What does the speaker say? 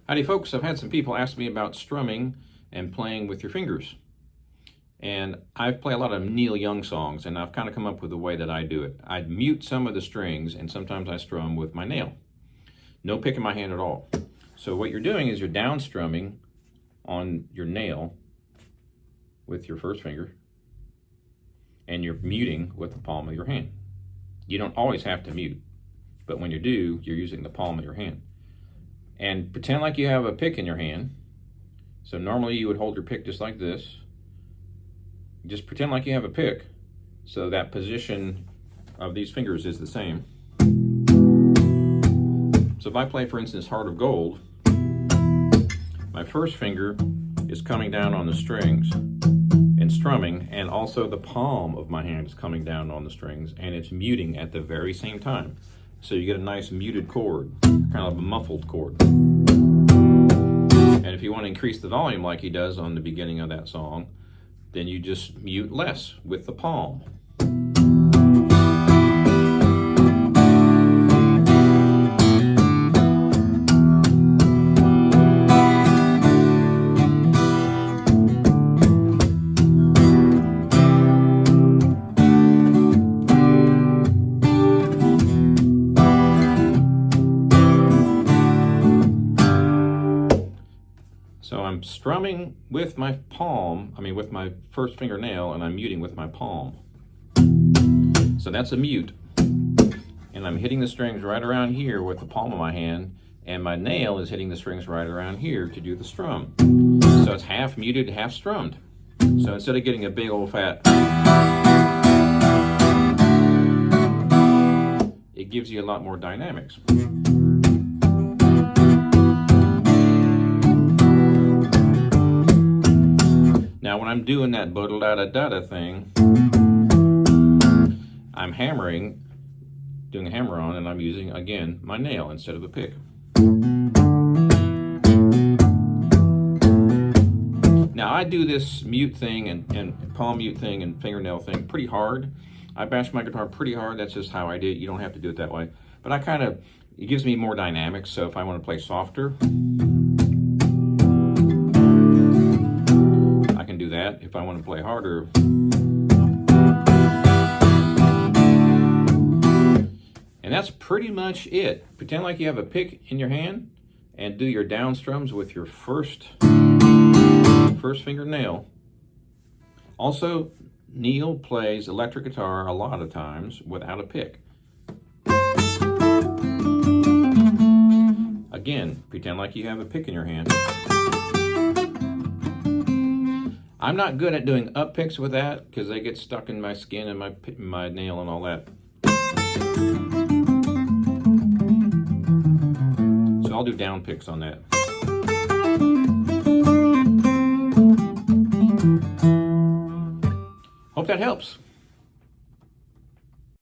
Howdy folks, I've had some people ask me about strumming and playing with your fingers. And I play a lot of Neil Young songs, and I've kind of come up with a way that I do it. I mute some of the strings, and sometimes I strum with my nail. No pick in my hand at all. So what you're doing is you're down strumming on your nail with your first finger, and you're muting with the palm of your hand. You don't always have to mute, but when you do, you're using the palm of your hand. And pretend like you have a pick in your hand. So normally you would hold your pick just like this. Just pretend like you have a pick. So that position of these fingers is the same. So if I play, for instance, Heart of Gold, my first finger is coming down on the strings and strumming, and also the palm of my hand is coming down on the strings, and it's muting at the very same time. So you get a nice muted chord, kind of a muffled chord. And if you want to increase the volume like he does on the beginning of that song, then you just mute less with the palm. So I'm strumming with my palm, with my first fingernail, and I'm muting with my palm. So that's a mute. And I'm hitting the strings right around here with the palm of my hand, and my nail is hitting the strings right around here to do the strum. So it's half muted, half strummed. So instead of getting a big old fat, it gives you a lot more dynamics. Now when I'm doing that da-da-da-da thing, I'm hammering, doing a hammer on, and I'm using, again, my nail instead of a pick. Now I do this mute thing and palm mute thing and fingernail thing pretty hard. I bash my guitar pretty hard. That's just how I do it. You don't have to do it that way. But it gives me more dynamics, so if I want to play softer, do that. If I want to play harder, and that's pretty much it. Pretend like you have a pick in your hand and do your down strums with your first fingernail. Also, Neil plays electric guitar a lot of times without a pick. Again, pretend like you have a pick in your hand. I'm not good at doing up picks with that because they get stuck in my skin and my nail and all that. So I'll do down picks on that. Hope that helps.